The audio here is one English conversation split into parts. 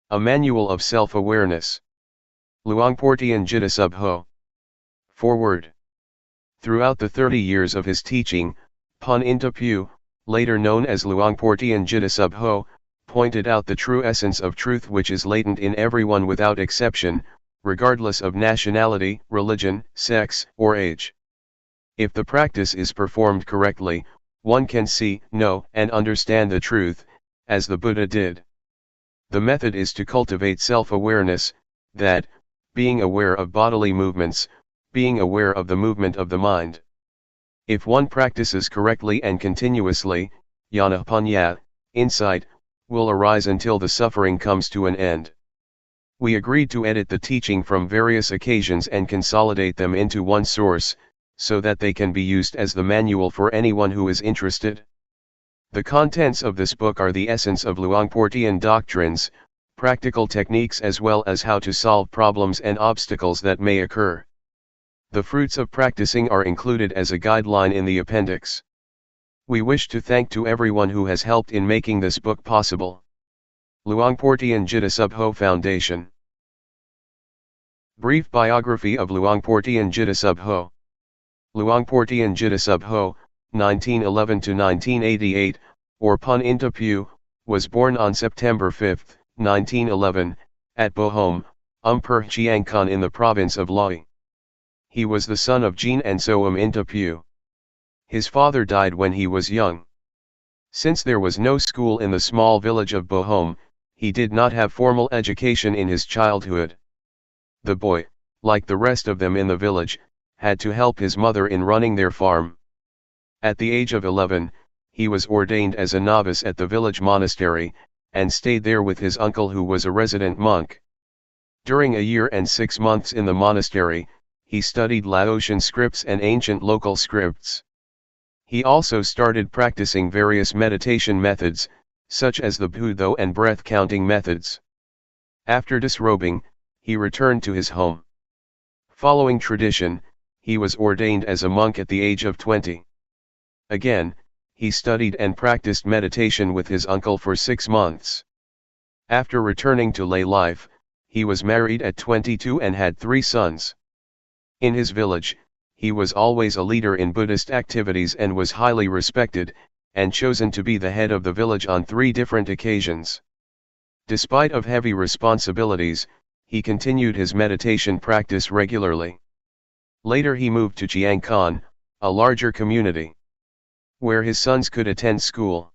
A Manual of Self-Awareness. Luangpor Teean Jita Subho. Foreword. Throughout the 30 years of his teaching, Pun Intapu, later known as Luangpor Teean Jita Subho, pointed out the true essence of truth which is latent in everyone without exception, regardless of nationality, religion, sex, or age. If the practice is performed correctly, one can see, know, and understand the truth, as the Buddha did. The method is to cultivate self-awareness, that, being aware of bodily movements, being aware of the movement of the mind. If one practices correctly and continuously, jnana panya, insight, will arise until the suffering comes to an end. We agreed to edit the teaching from various occasions and consolidate them into one source, so that they can be used as the manual for anyone who is interested. The contents of this book are the essence of Luangpor Teean doctrines, practical techniques as well as how to solve problems and obstacles that may occur. The fruits of practicing are included as a guideline in the appendix. We wish to thank to everyone who has helped in making this book possible. Luangpor Teean Jita Subho Foundation. Brief biography of Luangpor Teean Jita Subho. Luangpor Teean Jita Subho, 1911 to 1988, or Pun Intapu, was born on September 5, 1911, at Bohom, Umpur Chiangkan in the province of Lae. He was the son of Jean and Soam Intapu. His father died when he was young. Since there was no school in the small village of Bohom, he did not have formal education in his childhood. The boy, like the rest of them in the village, had to help his mother in running their farm. At the age of 11, he was ordained as a novice at the village monastery, and stayed there with his uncle who was a resident monk. During a year and 6 months in the monastery, he studied Laotian scripts and ancient local scripts. He also started practicing various meditation methods, such as the Budo and breath-counting methods. After disrobing, he returned to his home. Following tradition, he was ordained as a monk at the age of 20. Again, he studied and practiced meditation with his uncle for 6 months. After returning to lay life, he was married at 22 and had 3 sons. In his village, he was always a leader in Buddhist activities and was highly respected, and chosen to be the head of the village on 3 different occasions. Despite of heavy responsibilities, he continued his meditation practice regularly. Later he moved to Chiangkan, a larger community, where his sons could attend school.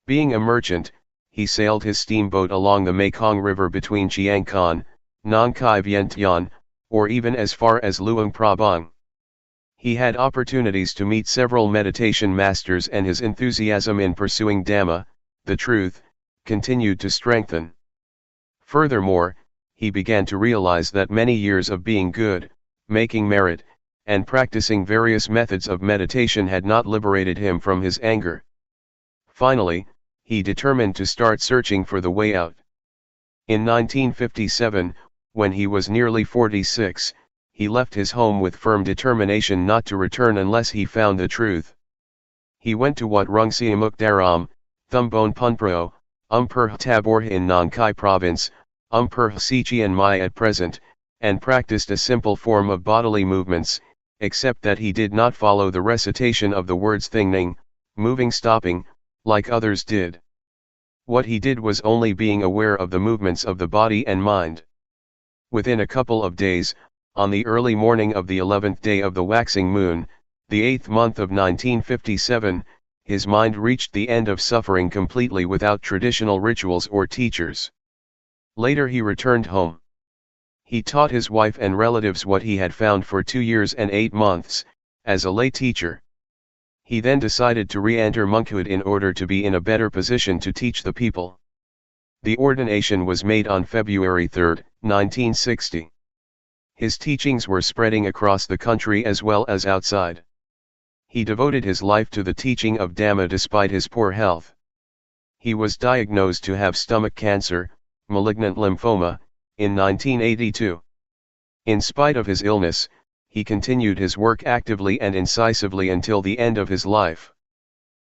Being a merchant, he sailed his steamboat along the Mekong River between Chiangkan, Nong Khai Vientiane, or even as far as Luang Prabang. He had opportunities to meet several meditation masters, and his enthusiasm in pursuing Dhamma, the truth, continued to strengthen. Furthermore, he began to realize that many years of being good, making merit, and practicing various methods of meditation had not liberated him from his anger. Finally, he determined to start searching for the way out. In 1957, when he was nearly 46, he left his home with firm determination not to return unless he found the truth. He went to Wat Rung Siamuk Daram, Thumbone Punpro, Umpur Tabor in Nong Khai province, Umpur Sichian Mai at present, and practiced a simple form of bodily movements, except that he did not follow the recitation of the words thingning, moving, stopping, like others did. What he did was only being aware of the movements of the body and mind. Within a couple of days, on the early morning of the 11th day of the waxing moon, the 8th month of 1957, his mind reached the end of suffering completely without traditional rituals or teachers. Later he returned home. He taught his wife and relatives what he had found for 2 years and 8 months, as a lay teacher. He then decided to re-enter monkhood in order to be in a better position to teach the people. The ordination was made on February 3, 1960. His teachings were spreading across the country as well as outside. He devoted his life to the teaching of Dhamma despite his poor health. He was diagnosed to have stomach cancer, malignant lymphoma, in 1982. In spite of his illness, he continued his work actively and incisively until the end of his life.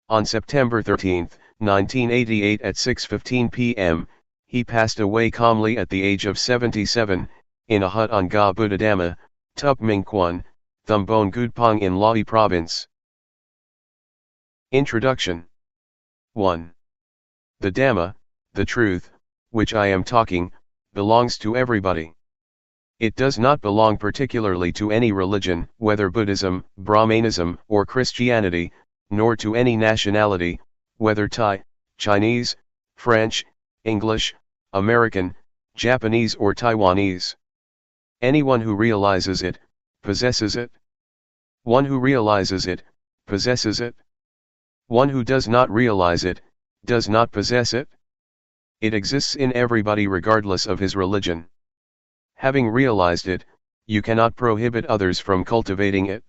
On September 13, 1988 at 6:15 p.m., he passed away calmly at the age of 77, in a hut on Ga Buddhadhamma, Tup Minh Quan, Thumbon Gudpong in Lae Province. Introduction. 1. The Dhamma, the truth, which I am talking, belongs to everybody. It does not belong particularly to any religion, whether Buddhism, Brahmanism, or Christianity, nor to any nationality, whether Thai, Chinese, French, English, American, Japanese or Taiwanese. Anyone who realizes it, possesses it. One who realizes it, possesses it. One who does not realize it, does not possess it. It exists in everybody regardless of his religion. Having realized it, you cannot prohibit others from cultivating it.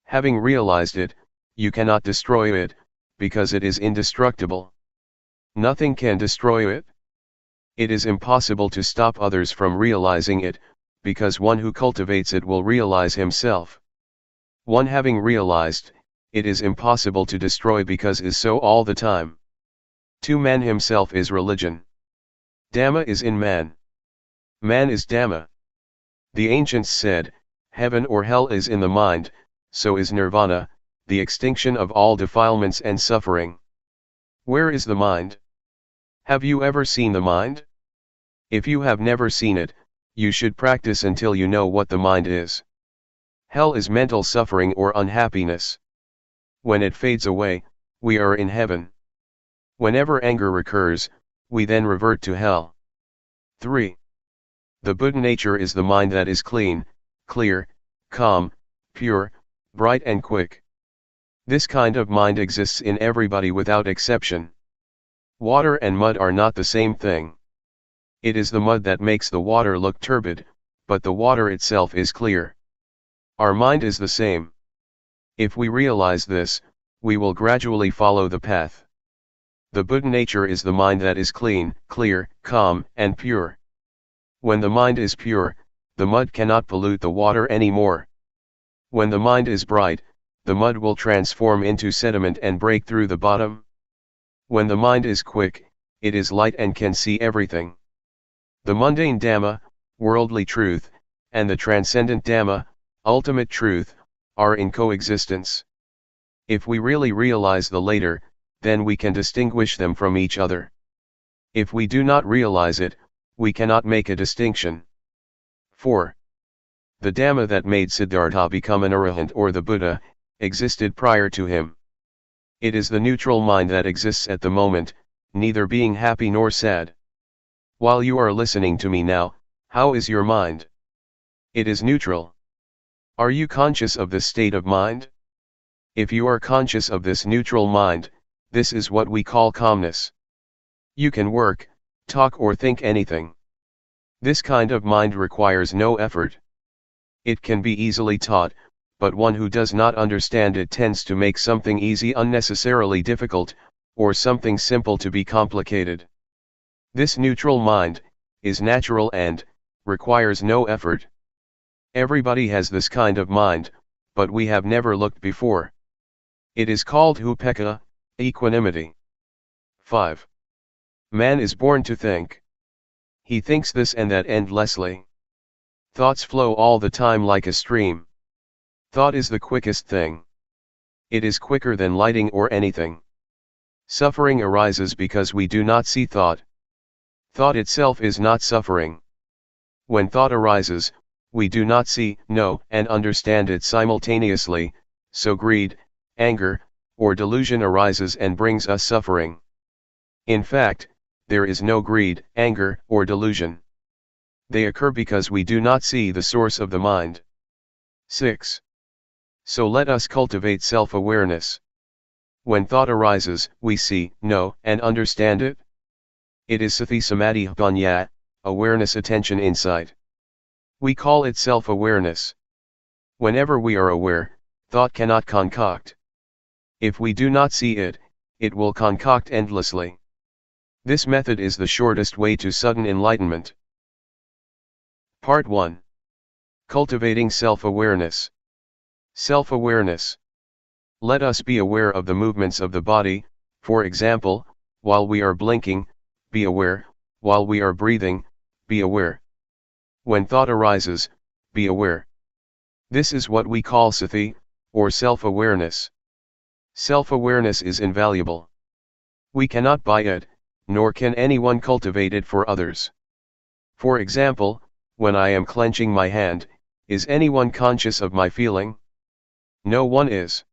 Having realized it, you cannot destroy it, because it is indestructible. Nothing can destroy it. It is impossible to stop others from realizing it, because one who cultivates it will realize himself. One having realized, it is impossible to destroy because is so all the time. 2. Man himself is religion. Dhamma is in man. Man is Dhamma. The ancients said, heaven or hell is in the mind, so is nirvana, the extinction of all defilements and suffering. Where is the mind? Have you ever seen the mind? If you have never seen it, you should practice until you know what the mind is. Hell is mental suffering or unhappiness. When it fades away, we are in heaven. Whenever anger recurs, we then revert to hell. 3. The Buddha nature is the mind that is clean, clear, calm, pure, bright and quick. This kind of mind exists in everybody without exception. Water and mud are not the same thing. It is the mud that makes the water look turbid, but the water itself is clear. Our mind is the same. If we realize this, we will gradually follow the path. The Buddha nature is the mind that is clean, clear, calm, and pure. When the mind is pure, the mud cannot pollute the water anymore. When the mind is bright, the mud will transform into sediment and break through the bottom. When the mind is quick, it is light and can see everything. The mundane Dhamma, worldly truth, and the transcendent Dhamma, ultimate truth, are in coexistence. If we really realize the latter, then we can distinguish them from each other. If we do not realize it, we cannot make a distinction. 4. The Dhamma that made Siddhartha become an arahant or the Buddha, existed prior to him. It is the neutral mind that exists at the moment, neither being happy nor sad. While you are listening to me now, how is your mind? It is neutral. Are you conscious of this state of mind? If you are conscious of this neutral mind, this is what we call calmness. You can work, talk or think anything. This kind of mind requires no effort. It can be easily taught, but one who does not understand it tends to make something easy unnecessarily difficult, or something simple to be complicated. This neutral mind is natural and requires no effort. Everybody has this kind of mind, but we have never looked before. It is called upekkha, equanimity. 5. Man is born to think. He thinks this and that endlessly. Thoughts flow all the time like a stream. Thought is the quickest thing. It is quicker than lighting or anything. Suffering arises because we do not see thought. Thought itself is not suffering. When thought arises, we do not see, know, and understand it simultaneously, so greed, anger, or delusion arises and brings us suffering. In fact, there is no greed, anger, or delusion. They occur because we do not see the source of the mind. 6. So let us cultivate self-awareness. When thought arises, we see, know, and understand it. It is sati samadhi panya, awareness, attention, insight. We call it self-awareness. Whenever we are aware, thought cannot concoct. If we do not see it, it will concoct endlessly. This method is the shortest way to sudden enlightenment. Part 1. Cultivating self-awareness. Self-awareness. Let us be aware of the movements of the body, for example, while we are blinking, be aware, while we are breathing, be aware. When thought arises, be aware. This is what we call sati, or self-awareness. Self-awareness is invaluable. We cannot buy it, nor can anyone cultivate it for others. For example, when I am clenching my hand, is anyone conscious of my feeling? No one is.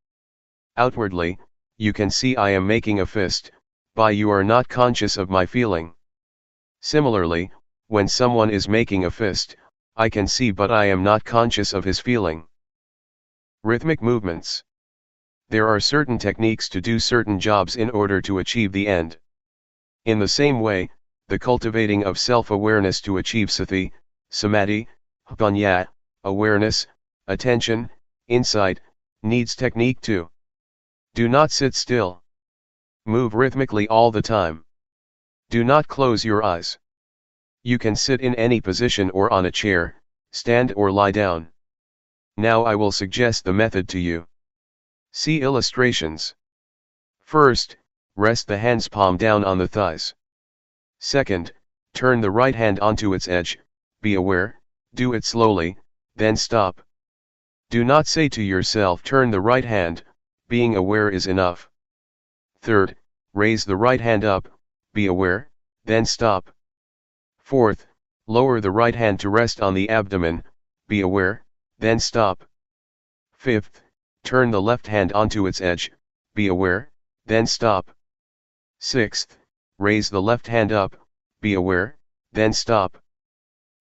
Outwardly, you can see I am making a fist, but you are not conscious of my feeling. Similarly, when someone is making a fist, I can see but I am not conscious of his feeling. Rhythmic movements. There are certain techniques to do certain jobs in order to achieve the end. In the same way, the cultivating of self-awareness to achieve sati, samadhi, panya, awareness, attention, insight, needs technique too. Do not sit still. Move rhythmically all the time. Do not close your eyes. You can sit in any position or on a chair, stand or lie down. Now I will suggest the method to you. See illustrations. First, rest the hand's palm down on the thighs. Second, turn the right hand onto its edge, be aware, do it slowly, then stop. Do not say to yourself turn the right hand, being aware is enough. Third, raise the right hand up, be aware, then stop. Fourth, lower the right hand to rest on the abdomen, be aware, then stop. Fifth, turn the left hand onto its edge, be aware, then stop. Sixth, raise the left hand up, be aware, then stop.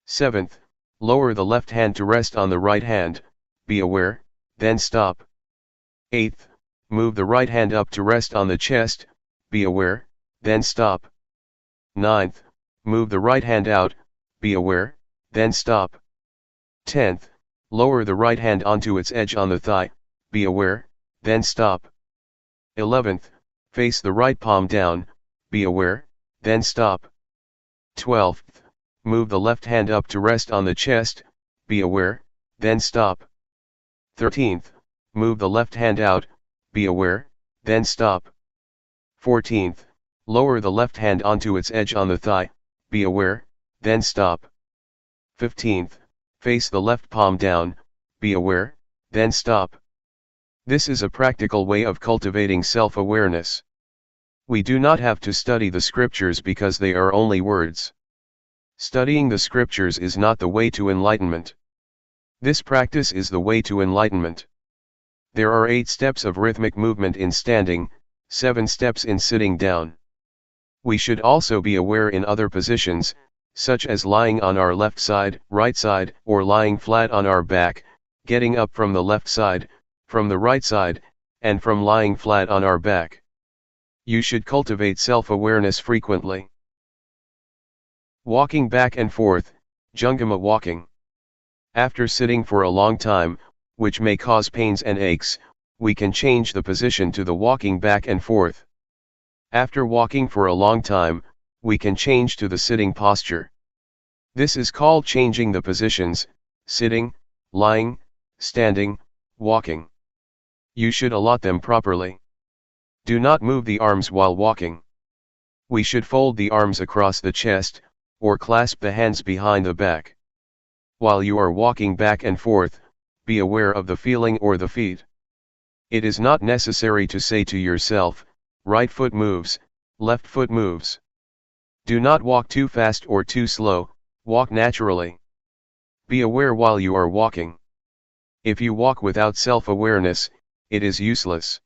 Seventh, lower the left hand to rest on the right hand, be aware, then stop. Eighth, move the right hand up to rest on the chest, be aware, then stop. Ninth, move the right hand out, be aware, then stop. 10th, lower the right hand onto its edge on the thigh, be aware, then stop. 11th, face the right palm down, be aware, then stop. 12th, move the left hand up to rest on the chest, be aware, then stop. 13th, move the left hand out, be aware, then stop. 14th, lower the left hand onto its edge on the thigh, be aware, then stop. 15th, face the left palm down, be aware, then stop. This is a practical way of cultivating self-awareness. We do not have to study the scriptures because they are only words. Studying the scriptures is not the way to enlightenment. This practice is the way to enlightenment. There are 8 steps of rhythmic movement in standing, 7 steps in sitting down. We should also be aware in other positions, such as lying on our left side, right side, or lying flat on our back, getting up from the left side, from the right side, and from lying flat on our back. You should cultivate self-awareness frequently. Walking back and forth, Jungama walking. After sitting for a long time, which may cause pains and aches, we can change the position to the walking back and forth. After walking for a long time, we can change to the sitting posture. This is called changing the positions, sitting, lying, standing, walking. You should allot them properly. Do not move the arms while walking. We should fold the arms across the chest, or clasp the hands behind the back. While you are walking back and forth, be aware of the feeling or the feet. It is not necessary to say to yourself, right foot moves, left foot moves. Do not walk too fast or too slow, walk naturally. Be aware while you are walking. If you walk without self-awareness, it is useless.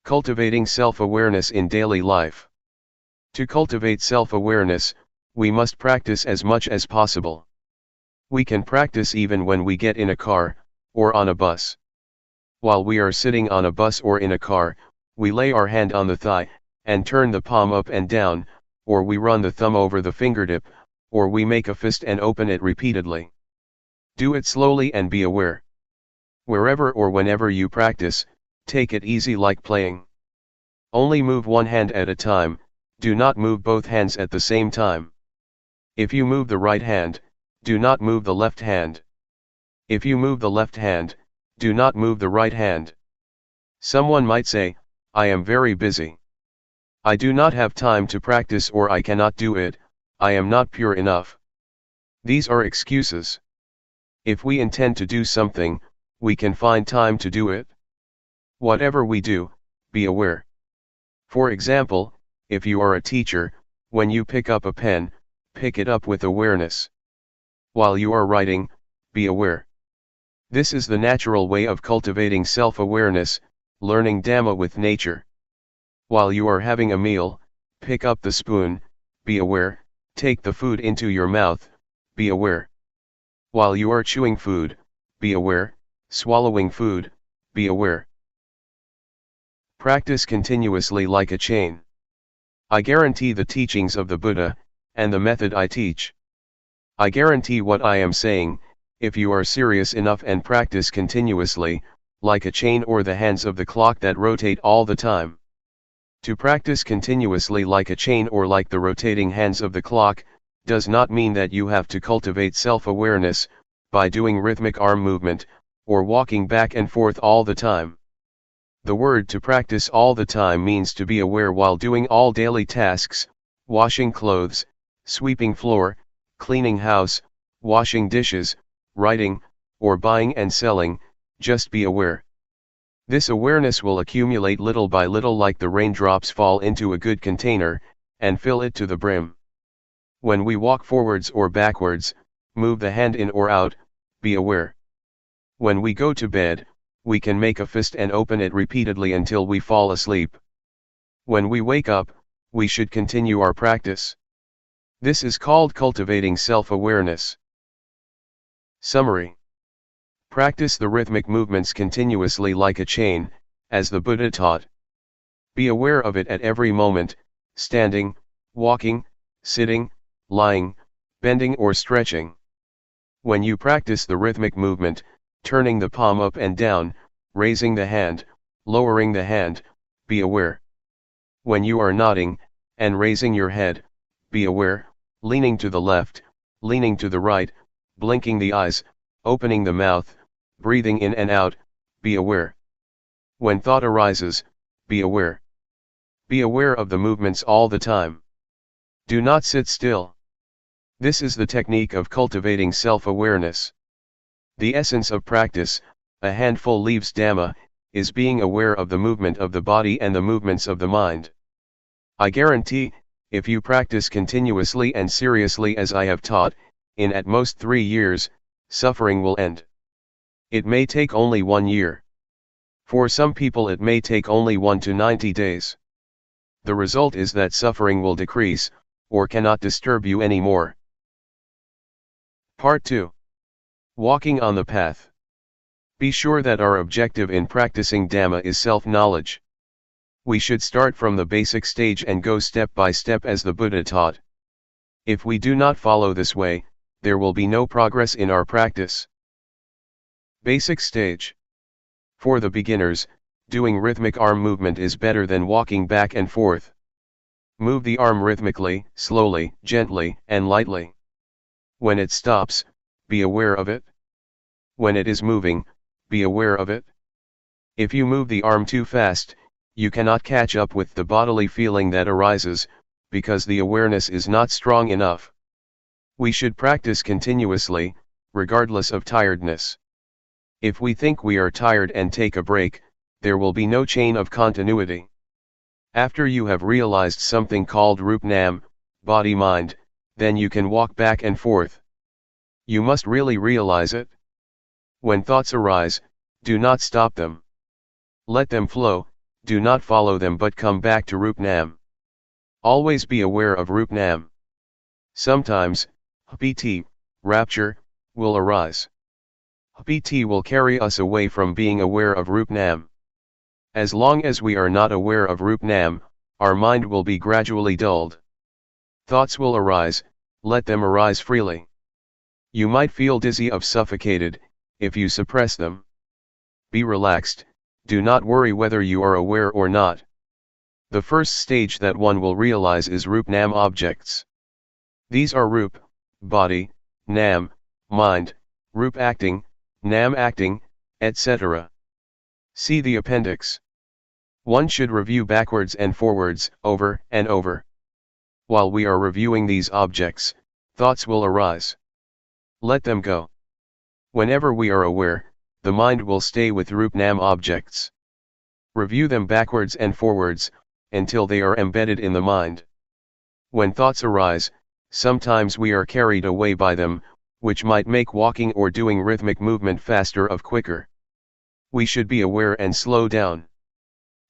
Cultivating self-awareness in daily life. To cultivate self-awareness, we must practice as much as possible. We can practice even when we get in a car, or on a bus. While we are sitting on a bus or in a car, we lay our hand on the thigh, and turn the palm up and down, or we run the thumb over the fingertip, or we make a fist and open it repeatedly. Do it slowly and be aware. Wherever or whenever you practice, take it easy like playing. Only move one hand at a time, do not move both hands at the same time. If you move the right hand, do not move the left hand. If you move the left hand, do not move the right hand. Someone might say, I am very busy. I do not have time to practice, or I cannot do it, I am not pure enough. These are excuses. If we intend to do something, we can find time to do it. Whatever we do, be aware. For example, if you are a teacher, when you pick up a pen, pick it up with awareness. While you are writing, be aware. This is the natural way of cultivating self-awareness, learning Dhamma with nature. While you are having a meal, pick up the spoon, be aware, take the food into your mouth, be aware. While you are chewing food, be aware, swallowing food, be aware. Practice continuously like a chain. I guarantee the teachings of the Buddha, and the method I teach. I guarantee what I am saying, if you are serious enough and practice continuously, like a chain or the hands of the clock that rotate all the time. To practice continuously like a chain or like the rotating hands of the clock, does not mean that you have to cultivate self-awareness, by doing rhythmic arm movement, or walking back and forth all the time. The word to practice all the time means to be aware while doing all daily tasks, washing clothes, sweeping floor, cleaning house, washing dishes, writing, or buying and selling, just be aware. This awareness will accumulate little by little like the raindrops fall into a good container, and fill it to the brim. When we walk forwards or backwards, move the hand in or out, be aware. When we go to bed, we can make a fist and open it repeatedly until we fall asleep. When we wake up, we should continue our practice. This is called cultivating self-awareness. Summary. Practice the rhythmic movements continuously like a chain, as the Buddha taught. Be aware of it at every moment, standing, walking, sitting, lying, bending or stretching. When you practice the rhythmic movement, turning the palm up and down, raising the hand, lowering the hand, be aware. When you are nodding, and raising your head, be aware, leaning to the left, leaning to the right, blinking the eyes, opening the mouth, breathing in and out, be aware. When thought arises, be aware. Be aware of the movements all the time. Do not sit still. This is the technique of cultivating self-awareness. The essence of practice, a handful leaves Dhamma, is being aware of the movement of the body and the movements of the mind. I guarantee, if you practice continuously and seriously as I have taught, in at most 3 years, suffering will end. It may take only 1 year. For some people it may take only 1 to 90 days. The result is that suffering will decrease, or cannot disturb you anymore. Part 2. Walking on the path. Be sure that our objective in practicing Dhamma is self-knowledge. We should start from the basic stage and go step by step as the Buddha taught. If we do not follow this way, there will be no progress in our practice. Basic stage. For the beginners, doing rhythmic arm movement is better than walking back and forth. Move the arm rhythmically, slowly, gently, and lightly. When it stops, be aware of it. When it is moving, be aware of it. If you move the arm too fast, you cannot catch up with the bodily feeling that arises, because the awareness is not strong enough. We should practice continuously, regardless of tiredness. If we think we are tired and take a break, there will be no chain of continuity. After you have realized something called Rup-Nam, body-mind, then you can walk back and forth. You must really realize it. When thoughts arise, do not stop them. Let them flow, do not follow them but come back to Rup-Nam. Always be aware of Rup-Nam. Sometimes, piti, rapture, will arise. PT will carry us away from being aware of Rupnam. As long as we are not aware of Rupnam, our mind will be gradually dulled. Thoughts will arise, let them arise freely. You might feel dizzy or suffocated, if you suppress them. Be relaxed, do not worry whether you are aware or not. The first stage that one will realize is Rupnam objects. These are Rup, body, Nam, mind, Rup acting, Nam acting, etc. See the appendix. One should review backwards and forwards, over and over. While we are reviewing these objects, thoughts will arise. Let them go. Whenever we are aware, the mind will stay with Rupnam objects. Review them backwards and forwards, until they are embedded in the mind. When thoughts arise, sometimes we are carried away by them, which might make walking or doing rhythmic movement faster or quicker. We should be aware and slow down.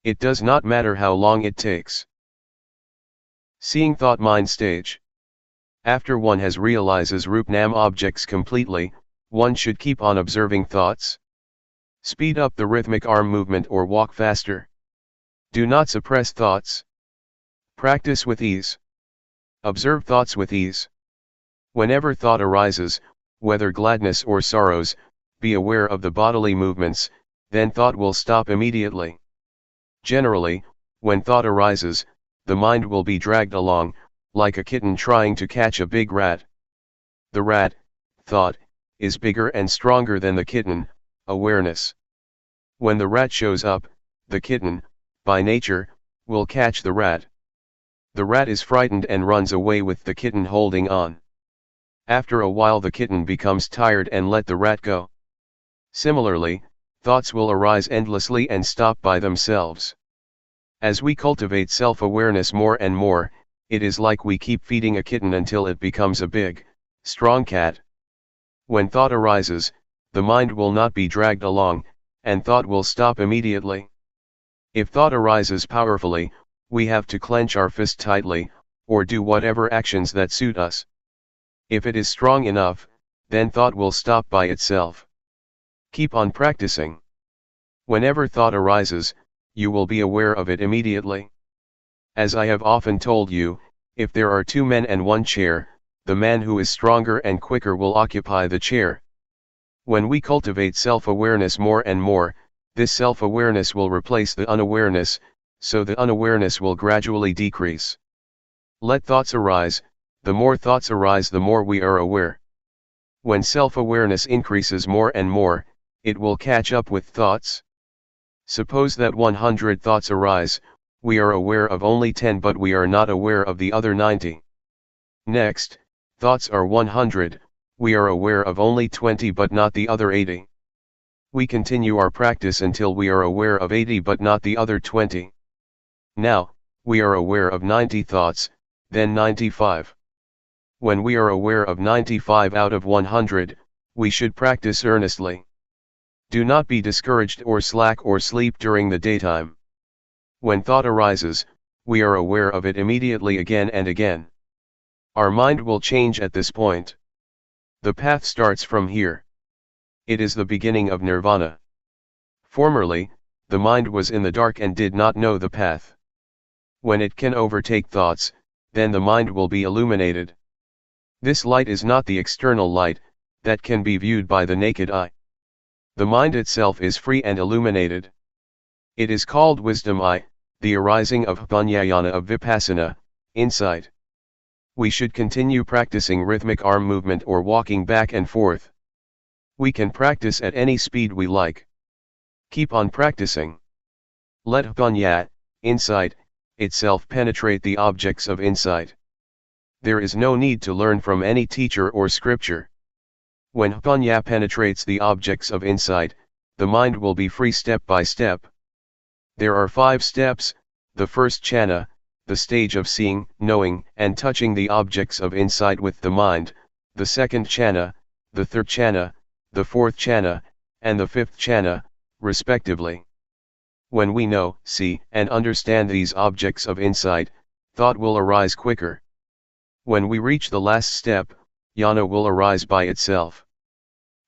It does not matter how long it takes. Seeing thought mind stage. After one has realizes Rupnam objects completely, one should keep on observing thoughts. Speed up the rhythmic arm movement or walk faster. Do not suppress thoughts. Practice with ease. Observe thoughts with ease. Whenever thought arises, whether gladness or sorrows, be aware of the bodily movements, then thought will stop immediately. Generally, when thought arises, the mind will be dragged along, like a kitten trying to catch a big rat. The rat, thought, is bigger and stronger than the kitten, awareness. When the rat shows up, the kitten, by nature, will catch the rat. The rat is frightened and runs away with the kitten holding on. After a while the kitten becomes tired and let the rat go. Similarly, thoughts will arise endlessly and stop by themselves. As we cultivate self-awareness more and more, it is like we keep feeding a kitten until it becomes a big, strong cat. When thought arises, the mind will not be dragged along, and thought will stop immediately. If thought arises powerfully, we have to clench our fist tightly, or do whatever actions that suit us. If it is strong enough, then thought will stop by itself. Keep on practicing. Whenever thought arises, you will be aware of it immediately. As I have often told you, if there are two men and one chair, the man who is stronger and quicker will occupy the chair. When we cultivate self-awareness more and more, this self-awareness will replace the unawareness, so the unawareness will gradually decrease. Let thoughts arise, the more thoughts arise the more we are aware. When self-awareness increases more and more, it will catch up with thoughts. Suppose that 100 thoughts arise, we are aware of only 10 but we are not aware of the other 90. Next, thoughts are 100, we are aware of only 20 but not the other 80. We continue our practice until we are aware of 80 but not the other 20. Now, we are aware of 90 thoughts, then 95. When we are aware of 95 out of 100, we should practice earnestly. Do not be discouraged or slack or sleep during the daytime. When thought arises, we are aware of it immediately again and again. Our mind will change at this point. The path starts from here. It is the beginning of nirvana. Formerly, the mind was in the dark and did not know the path. When it can overtake thoughts, then the mind will be illuminated. This light is not the external light, that can be viewed by the naked eye. The mind itself is free and illuminated. It is called wisdom eye, the arising of jnana of Vipassana, insight. We should continue practicing rhythmic arm movement or walking back and forth. We can practice at any speed we like. Keep on practicing. Let jnana, insight, itself penetrate the objects of insight. There is no need to learn from any teacher or scripture. When jnana penetrates the objects of insight, the mind will be free step by step. There are 5 steps: the first jhana, the stage of seeing, knowing, and touching the objects of insight with the mind; the second jhana, the third jhana, the fourth jhana, and the fifth jhana, respectively. When we know, see, and understand these objects of insight, thought will arise quicker. When we reach the last step, jnana will arise by itself.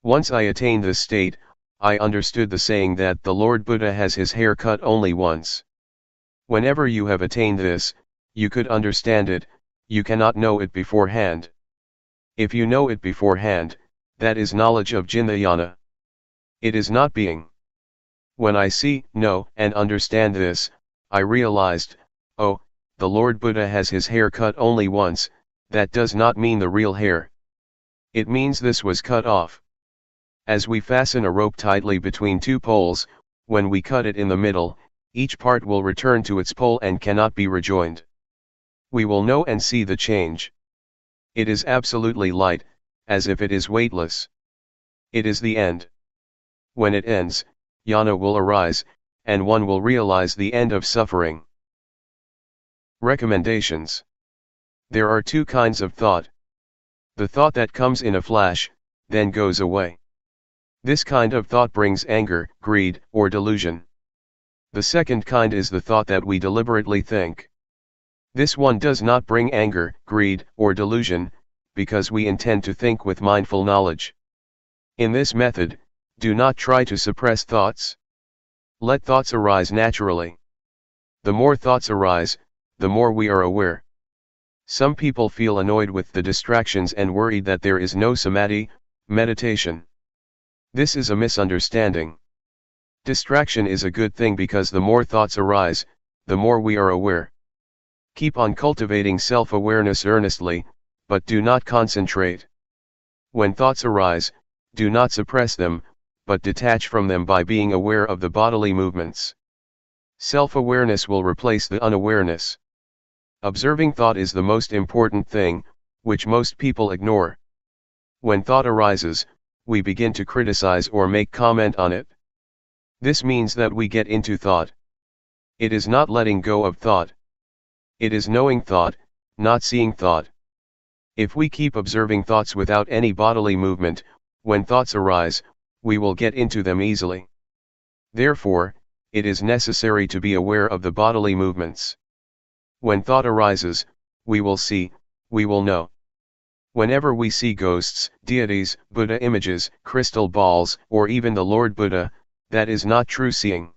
Once I attained this state, I understood the saying that the Lord Buddha has his hair cut only once. Whenever you have attained this, you could understand it, you cannot know it beforehand. If you know it beforehand, that is knowledge of Jnana. It is not being. When I see, know, and understand this, I realized, oh, the Lord Buddha has his hair cut only once, that does not mean the real hair. It means this was cut off. As we fasten a rope tightly between two poles, when we cut it in the middle, each part will return to its pole and cannot be rejoined. We will know and see the change. It is absolutely light, as if it is weightless. It is the end. When it ends, jnana will arise, and one will realize the end of suffering. Recommendations. There are two kinds of thought. The thought that comes in a flash, then goes away. This kind of thought brings anger, greed, or delusion. The second kind is the thought that we deliberately think. This one does not bring anger, greed, or delusion, because we intend to think with mindful knowledge. In this method, do not try to suppress thoughts. Let thoughts arise naturally. The more thoughts arise, the more we are aware. Some people feel annoyed with the distractions and worried that there is no samadhi, meditation. This is a misunderstanding. Distraction is a good thing because the more thoughts arise, the more we are aware. Keep on cultivating self-awareness earnestly, but do not concentrate. When thoughts arise, do not suppress them, but detach from them by being aware of the bodily movements. Self-awareness will replace the unawareness. Observing thought is the most important thing, which most people ignore. When thought arises, we begin to criticize or make comment on it. This means that we get into thought. It is not letting go of thought. It is knowing thought, not seeing thought. If we keep observing thoughts without any bodily movement, when thoughts arise, we will get into them easily. Therefore, it is necessary to be aware of the bodily movements. When thought arises, we will see, we will know. Whenever we see ghosts, deities, Buddha images, crystal balls, or even the Lord Buddha, that is not true seeing.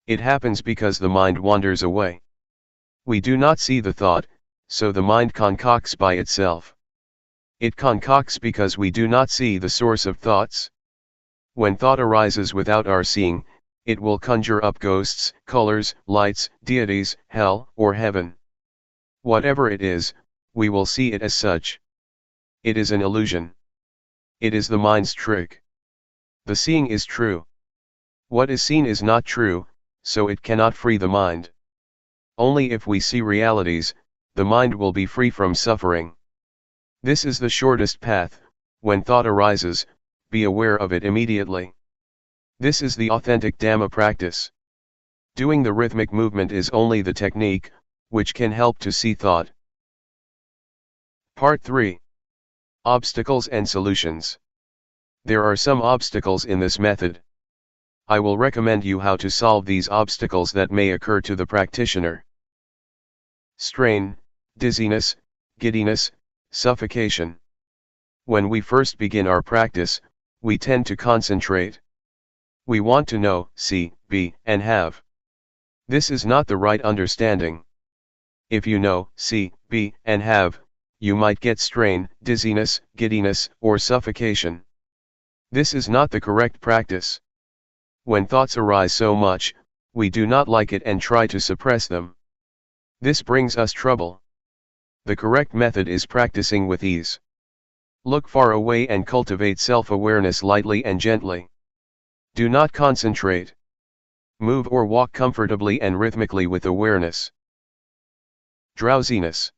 It happens because the mind wanders away. We do not see the thought, so the mind concocts by itself. It concocts because we do not see the source of thoughts. When thought arises without our seeing, it will conjure up ghosts, colors, lights, deities, hell, or heaven. Whatever it is, we will see it as such. It is an illusion. It is the mind's trick. The seeing is true. What is seen is not true, so it cannot free the mind. Only if we see realities, the mind will be free from suffering. This is the shortest path. When thought arises, be aware of it immediately. This is the authentic Dhamma practice. Doing the rhythmic movement is only the technique, which can help to see thought. Part 3. Obstacles and solutions. There are some obstacles in this method. I will recommend you how to solve these obstacles that may occur to the practitioner. Strain, dizziness, giddiness, suffocation. When we first begin our practice, we tend to concentrate. We want to know, see, be, and have. This is not the right understanding. If you know, see, be, and have, you might get strain, dizziness, giddiness, or suffocation. This is not the correct practice. When thoughts arise so much, we do not like it and try to suppress them. This brings us trouble. The correct method is practicing with ease. Look far away and cultivate self-awareness lightly and gently. Do not concentrate. Move or walk comfortably and rhythmically with awareness. Drowsiness.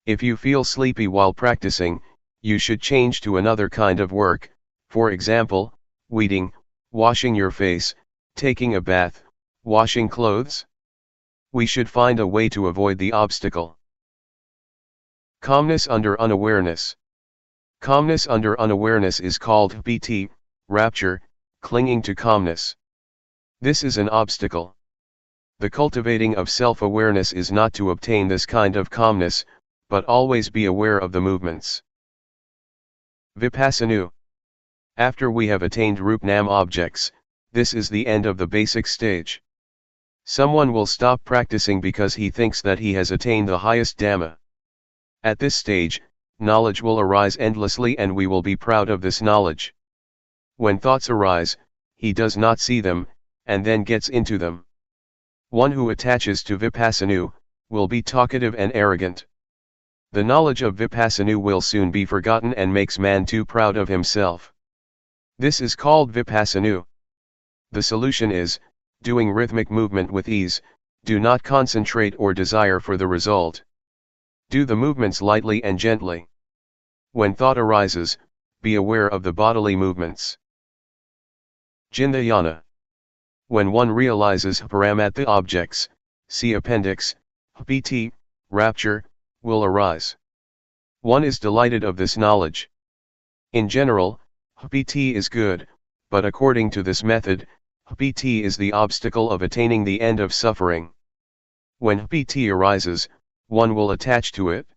If you feel sleepy while practicing, you should change to another kind of work, for example, weeding, washing your face, taking a bath, washing clothes. We should find a way to avoid the obstacle. Calmness under unawareness. Calmness under unawareness is called BT, rapture, clinging to calmness. This is an obstacle. The cultivating of self-awareness is not to obtain this kind of calmness, but always be aware of the movements. Vipassana. After we have attained Rupnam objects, this is the end of the basic stage. Someone will stop practicing because he thinks that he has attained the highest Dhamma. At this stage, knowledge will arise endlessly and we will be proud of this knowledge. When thoughts arise, he does not see them, and then gets into them. One who attaches to Vipassana will be talkative and arrogant. The knowledge of Vipassana will soon be forgotten and makes man too proud of himself. This is called Vipassana. The solution is, doing rhythmic movement with ease, do not concentrate or desire for the result. Do the movements lightly and gently. When thought arises, be aware of the bodily movements. Jnana. When one realizes Paramattha objects, see appendix, Piti, rapture, will arise. One is delighted of this knowledge. In general, Piti is good, but according to this method, Piti is the obstacle of attaining the end of suffering. When Piti arises, one will attach to it.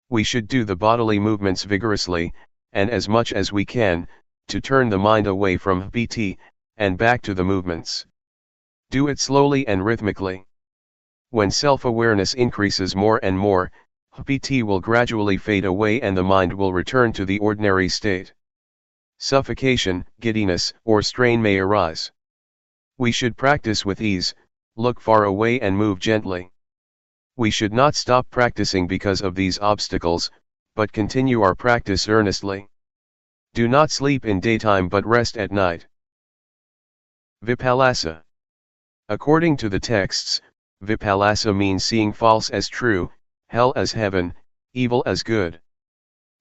We should do the bodily movements vigorously, and as much as we can, to turn the mind away from Piti, and back to the movements. Do it slowly and rhythmically. When self-awareness increases more and more, Piti will gradually fade away and the mind will return to the ordinary state. Suffocation, giddiness, or strain may arise. We should practice with ease, look far away and move gently. We should not stop practicing because of these obstacles, but continue our practice earnestly. Do not sleep in daytime but rest at night. Vipassana. According to the texts, Vipassana means seeing false as true, hell as heaven, evil as good.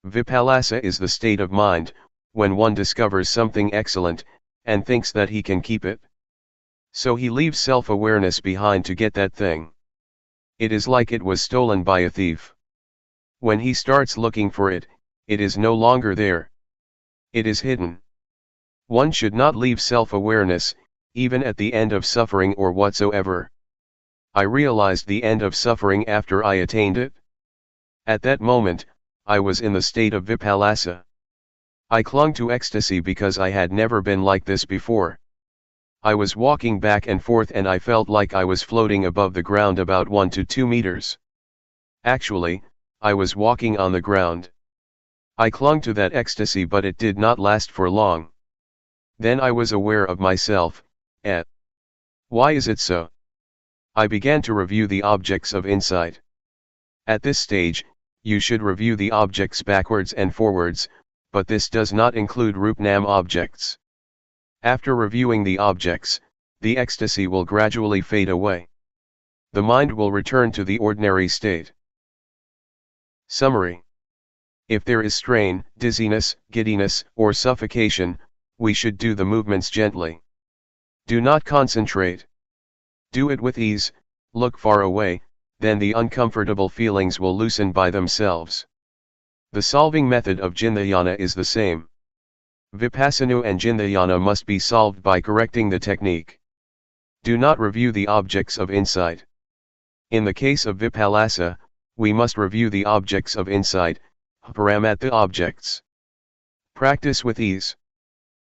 Vipassana is the state of mind, when one discovers something excellent, and thinks that he can keep it. So he leaves self-awareness behind to get that thing. It is like it was stolen by a thief. When he starts looking for it, it is no longer there. It is hidden. One should not leave self-awareness, even at the end of suffering or whatsoever. I realized the end of suffering after I attained it. At that moment, I was in the state of Vipassana. I clung to ecstasy because I had never been like this before. I was walking back and forth and I felt like I was floating above the ground about 1 to 2 meters. Actually, I was walking on the ground. I clung to that ecstasy but it did not last for long. Then I was aware of myself. Why is it so? I began to review the objects of insight. At this stage, you should review the objects backwards and forwards, but this does not include Rupnam objects. After reviewing the objects, the ecstasy will gradually fade away. The mind will return to the ordinary state. Summary. If there is strain, dizziness, giddiness, or suffocation, we should do the movements gently. Do not concentrate. Do it with ease, look far away, then the uncomfortable feelings will loosen by themselves. The solving method of Jnana is the same. Vipassana and Jnana must be solved by correcting the technique. Do not review the objects of insight. In the case of Vipassana, we must review the objects of insight, Paramattha objects. Practice with ease.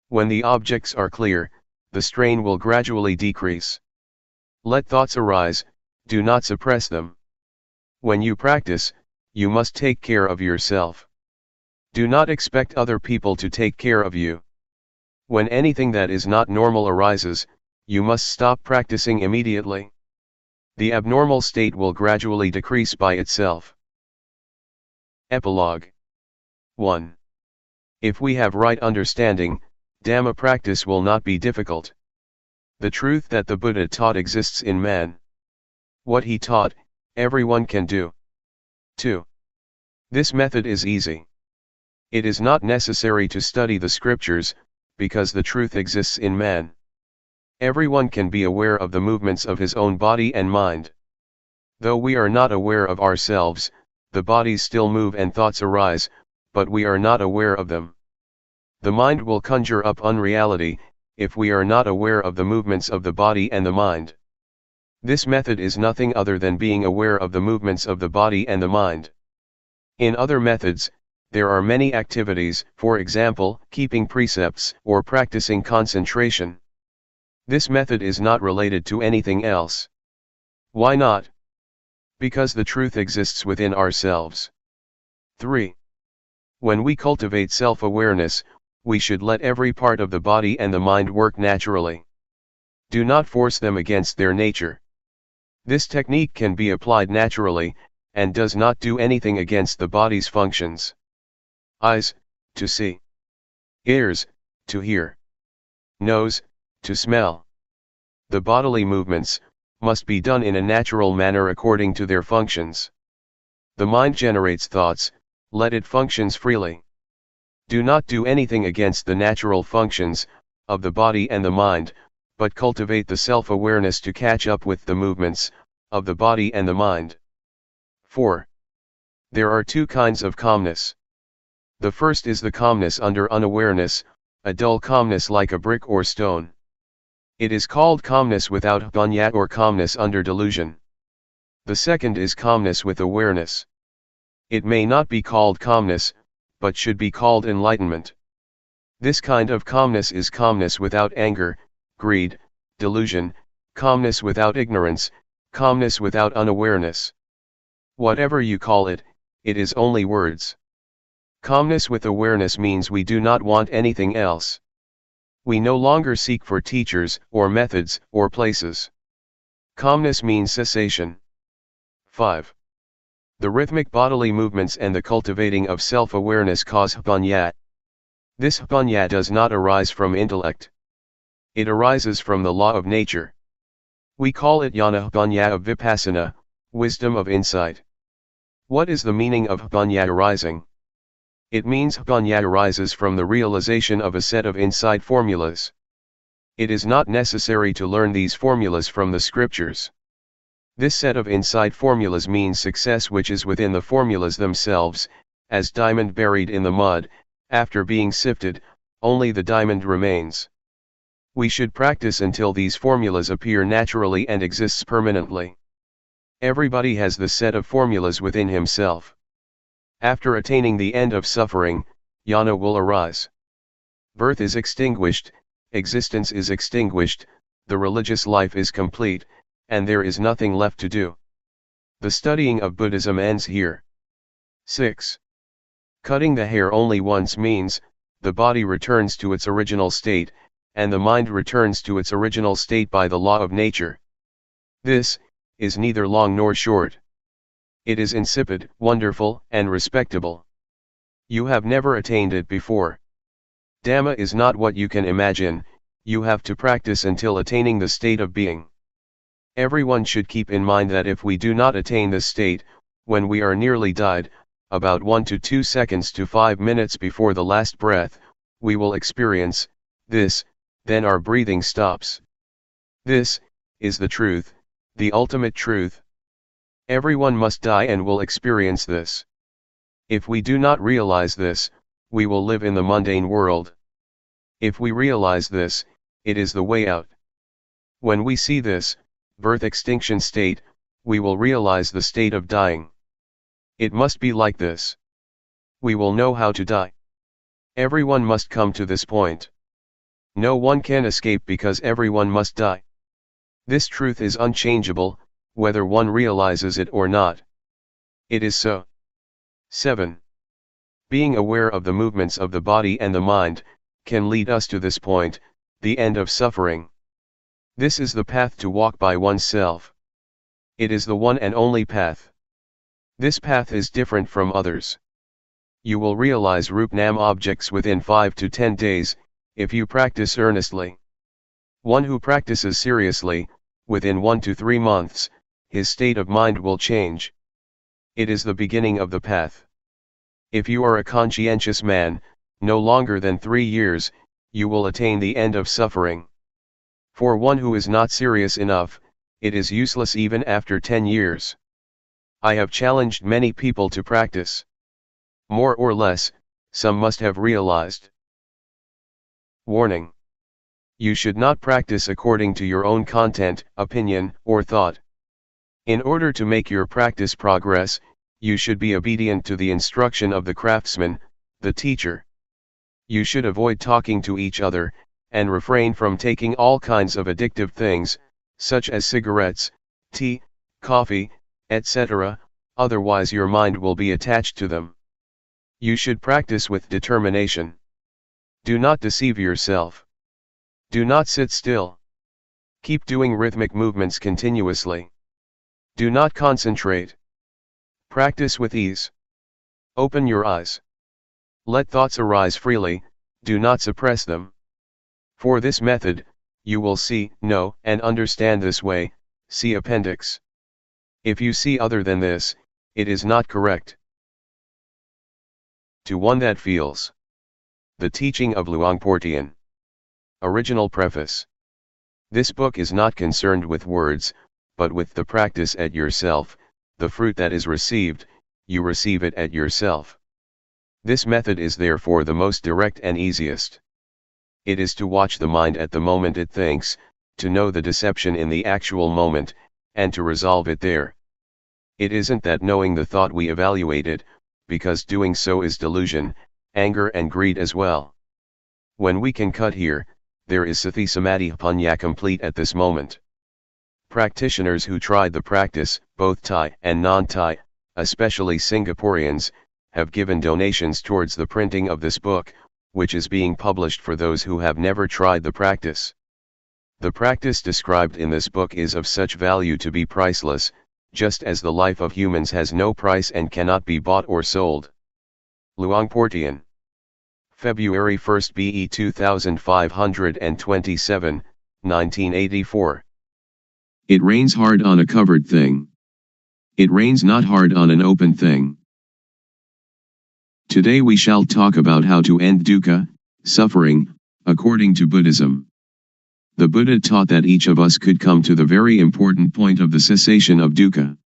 When the objects are clear, the strain will gradually decrease. Let thoughts arise, do not suppress them. When you practice, you must take care of yourself. Do not expect other people to take care of you. When anything that is not normal arises, you must stop practicing immediately. The abnormal state will gradually decrease by itself. Epilogue. 1. If we have right understanding, Dhamma practice will not be difficult. The truth that the Buddha taught exists in man. What he taught, everyone can do. 2. This method is easy. It is not necessary to study the scriptures, because the truth exists in man. Everyone can be aware of the movements of his own body and mind. Though we are not aware of ourselves, the bodies still move and thoughts arise, but we are not aware of them. The mind will conjure up unreality, if we are not aware of the movements of the body and the mind. This method is nothing other than being aware of the movements of the body and the mind. In other methods, There are many activities, for example, keeping precepts or practicing concentration. This method is not related to anything else. Why not? Because the truth exists within ourselves. 3. When we cultivate self-awareness, we should let every part of the body and the mind work naturally. Do not force them against their nature. This technique can be applied naturally, and does not do anything against the body's functions. Eyes, to see. Ears, to hear. Nose, to smell. The bodily movements must be done in a natural manner according to their functions. The mind generates thoughts, let it functions freely. Do not do anything against the natural functions of the body and the mind, but cultivate the self-awareness to catch up with the movements of the body and the mind. 4. There are two kinds of calmness. The first is the calmness under unawareness, a dull calmness like a brick or stone. It is called calmness without bhunya or calmness under delusion. The second is calmness with awareness. It may not be called calmness, but should be called enlightenment. This kind of calmness is calmness without anger, greed, delusion, calmness without ignorance, calmness without unawareness. Whatever you call it, it is only words. Calmness with awareness means we do not want anything else. We no longer seek for teachers, or methods, or places. Calmness means cessation. 5. The rhythmic bodily movements and the cultivating of self-awareness cause bhunya. This bhunya does not arise from intellect. It arises from the law of nature. We call it jnana bhunya of Vipassana, wisdom of insight. What is the meaning of bhunya arising? It means bhunya arises from the realization of a set of insight formulas. It is not necessary to learn these formulas from the scriptures. This set of insight formulas means success which is within the formulas themselves, as diamond buried in the mud, after being sifted, only the diamond remains. We should practice until these formulas appear naturally and exists permanently. Everybody has the set of formulas within himself. After attaining the end of suffering, jnana will arise. Birth is extinguished, existence is extinguished, the religious life is complete, and there is nothing left to do. The studying of Buddhism ends here. 6. Cutting the hair only once means, the body returns to its original state, and the mind returns to its original state by the law of nature. This is neither long nor short. It is insipid, wonderful, and respectable. You have never attained it before. Dhamma is not what you can imagine, you have to practice until attaining the state of being. Everyone should keep in mind that if we do not attain this state, when we are nearly died, about 1 to 2 seconds to 5 minutes before the last breath, we will experience this, then our breathing stops. This is the truth, the ultimate truth. Everyone must die and will experience this. If we do not realize this, we will live in the mundane world. If we realize this, it is the way out. When we see this, birth extinction state, we will realize the state of dying. It must be like this. We will know how to die. Everyone must come to this point. No one can escape because everyone must die. This truth is unchangeable, whether one realizes it or not. It is so. 7. Being aware of the movements of the body and the mind, can lead us to this point, the end of suffering. This is the path to walk by oneself. It is the one and only path. This path is different from others. You will realize Rup-Nam objects within 5 to 10 days, if you practice earnestly. One who practices seriously, within 1 to 3 months, his state of mind will change. It is the beginning of the path. If you are a conscientious man, no longer than 3 years, you will attain the end of suffering. For one who is not serious enough, it is useless even after 10 years. I have challenged many people to practice. More or less, some must have realized. Warning. You should not practice according to your own content, opinion, or thought. In order to make your practice progress, You should be obedient to the instruction of the craftsman, the teacher. You should avoid talking to each other, and refrain from taking all kinds of addictive things, such as cigarettes, tea, coffee, etc., otherwise your mind will be attached to them. You should practice with determination. Do not deceive yourself. Do not sit still. Keep doing rhythmic movements continuously. Do not concentrate. Practice with ease. Open your eyes. Let thoughts arise freely, do not suppress them. For this method, you will see, know, and understand this way, see appendix. If you see other than this, it is not correct. To one that feels. The teaching of Luangpor Teean. Original preface. This book is not concerned with words, but with the practice at yourself, the fruit that is received, you receive it at yourself. This method is therefore the most direct and easiest. It is to watch the mind at the moment it thinks, to know the deception in the actual moment, and to resolve it there. It isn't that knowing the thought we evaluate it, because doing so is delusion, anger and greed as well. When we can cut here, there is Sati Samadhi Panya complete at this moment. Practitioners who tried the practice, both Thai and non-Thai, especially Singaporeans, have given donations towards the printing of this book, which is being published for those who have never tried the practice. The practice described in this book is of such value to be priceless, just as the life of humans has no price and cannot be bought or sold. Luangpor Teean. February 1 BE 2527, 1984. It rains hard on a covered thing. It rains not hard on an open thing. Today we shall talk about how to end dukkha, suffering, according to Buddhism. The Buddha taught that each of us could come to the very important point of the cessation of dukkha.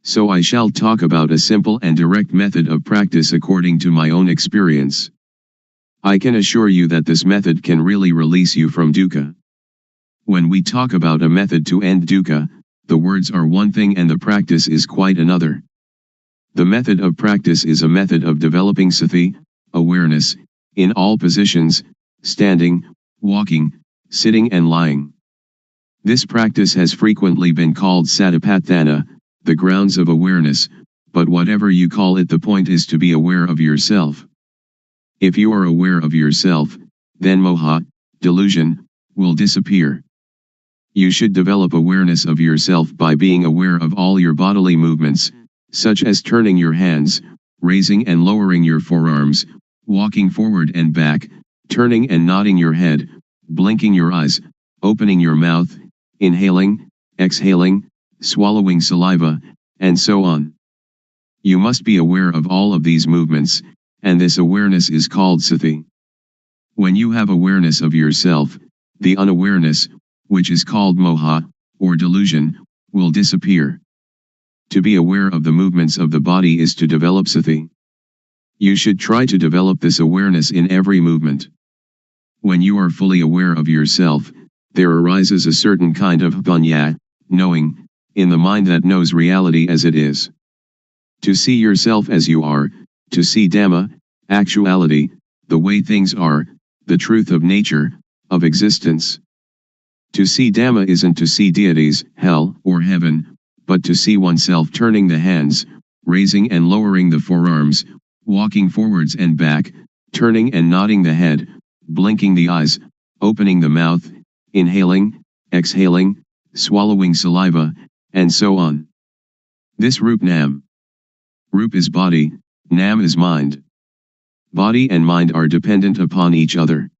So I shall talk about a simple and direct method of practice according to my own experience. I can assure you that this method can really release you from dukkha. When we talk about a method to end dukkha, the words are one thing and the practice is quite another. The method of practice is a method of developing sati, awareness, in all positions, standing, walking, sitting and lying. This practice has frequently been called satipatthana, the grounds of awareness, but whatever you call it, the point is to be aware of yourself. If you are aware of yourself, then moha, delusion, will disappear. You should develop awareness of yourself by being aware of all your bodily movements, such as turning your hands, raising and lowering your forearms, walking forward and back, turning and nodding your head, blinking your eyes, opening your mouth, inhaling, exhaling, swallowing saliva, and so on. You must be aware of all of these movements, and this awareness is called sati. When you have awareness of yourself, the unawareness, which is called moha, or delusion, will disappear. To be aware of the movements of the body is to develop sati. You should try to develop this awareness in every movement. When you are fully aware of yourself, there arises a certain kind of panya, knowing, in the mind that knows reality as it is. To see yourself as you are, to see Dhamma, actuality, the way things are, the truth of nature, of existence. To see Dhamma isn't to see deities, hell, or heaven, but to see oneself turning the hands, raising and lowering the forearms, walking forwards and back, turning and nodding the head, blinking the eyes, opening the mouth, inhaling, exhaling, swallowing saliva, and so on. This Rup Nam. Rup is body, Nam is mind. Body and mind are dependent upon each other.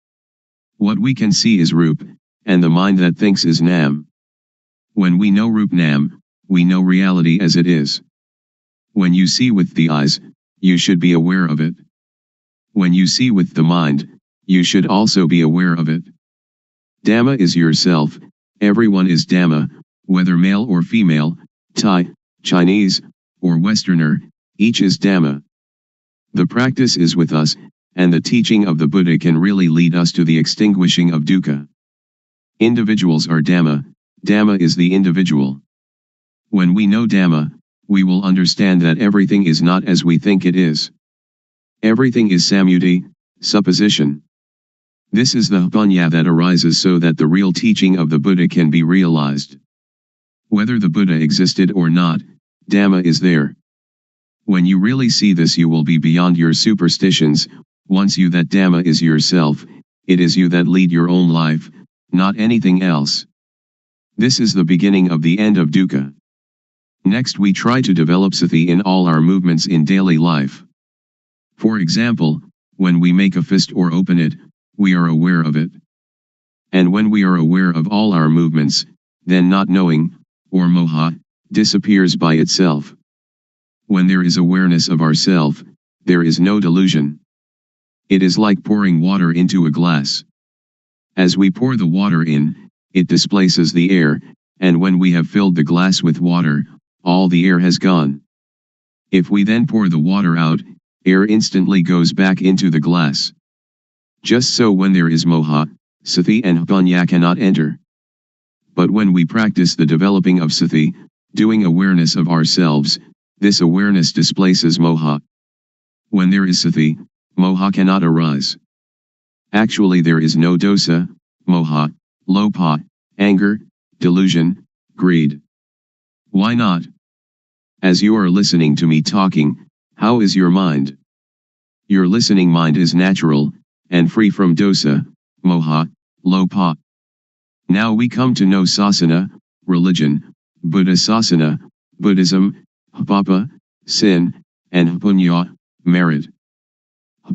What we can see is Rup, and the mind that thinks is Nam. When we know Rup Nam, we know reality as it is. When you see with the eyes, you should be aware of it. When you see with the mind, you should also be aware of it. Dhamma is yourself, everyone is Dhamma, whether male or female, Thai, Chinese, or Westerner, each is Dhamma. The practice is with us, and the teaching of the Buddha can really lead us to the extinguishing of dukkha. Individuals are Dhamma, Dhamma is the individual. When we know Dhamma, we will understand that everything is not as we think it is. Everything is samudhi, supposition. This is the punya that arises so that the real teaching of the Buddha can be realized. Whether the Buddha existed or not, Dhamma is there. When you really see this, you will be beyond your superstitions. Once you that Dhamma is yourself, it is you that lead your own life, not anything else. This is the beginning of the end of dukkha. Next, we try to develop sati in all our movements in daily life. For example, when we make a fist or open it, we are aware of it. And when we are aware of all our movements, then not knowing, or moha, disappears by itself. When there is awareness of ourself, there is no delusion. It is like pouring water into a glass. As we pour the water in, it displaces the air, and when we have filled the glass with water, all the air has gone. If we then pour the water out, air instantly goes back into the glass. Just so when there is moha, sati and punya cannot enter. But when we practice the developing of sati, doing awareness of ourselves, this awareness displaces moha. When there is sati, moha cannot arise. Actually, there is no dosa, moha, lopa, anger, delusion, greed. Why not? As you are listening to me talking, how is your mind? Your listening mind is natural, and free from dosa, moha, lopa. Now we come to know sasana, religion, Buddha sasana, Buddhism, papa, sin, and punya, merit.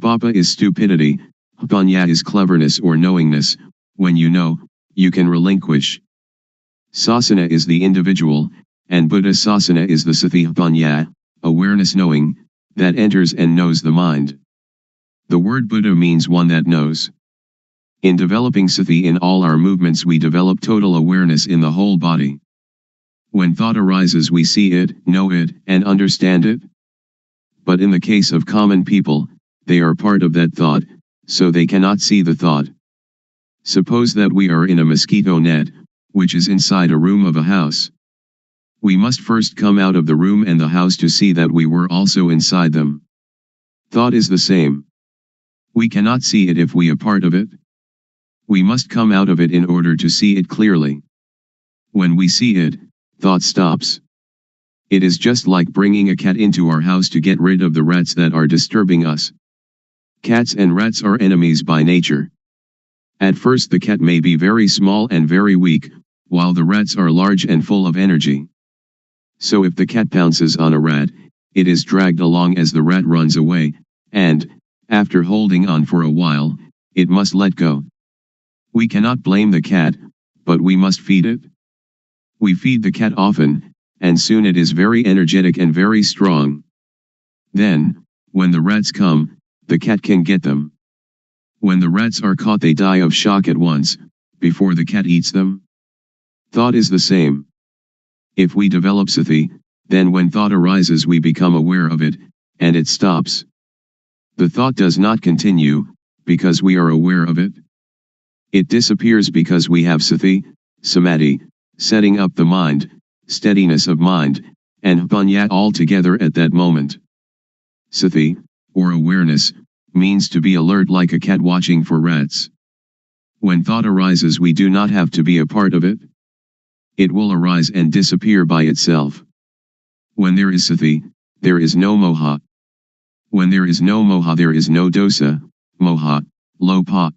Papa is stupidity, punya is cleverness or knowingness. When you know, you can relinquish. Sasana is the individual, and Buddha sasana is the sati punya, awareness knowing, that enters and knows the mind. The word Buddha means one that knows. In developing sati in all our movements, we develop total awareness in the whole body. When thought arises, we see it, know it, and understand it. But in the case of common people, they are part of that thought, so they cannot see the thought. Suppose that we are in a mosquito net, which is inside a room of a house. We must first come out of the room and the house to see that we were also inside them. Thought is the same. We cannot see it if we are part of it. We must come out of it in order to see it clearly. When we see it, thought stops. It is just like bringing a cat into our house to get rid of the rats that are disturbing us. Cats and rats are enemies by nature. At first the cat may be very small and very weak, while the rats are large and full of energy. So if the cat pounces on a rat, it is dragged along as the rat runs away, and, after holding on for a while, it must let go. We cannot blame the cat, but we must feed it. We feed the cat often, and soon it is very energetic and very strong. Then, when the rats come, the cat can get them. When the rats are caught, they die of shock at once, before the cat eats them. Thought is the same. If we develop sati, then when thought arises we become aware of it, and it stops. The thought does not continue, because we are aware of it. It disappears because we have sati, samadhi, setting up the mind, steadiness of mind, and punya all together at that moment. Sati, or awareness, means to be alert like a cat watching for rats. When thought arises, we do not have to be a part of it. It will arise and disappear by itself. When there is sati, there is no moha. When there is no moha, there is no dosa, moha, lopa.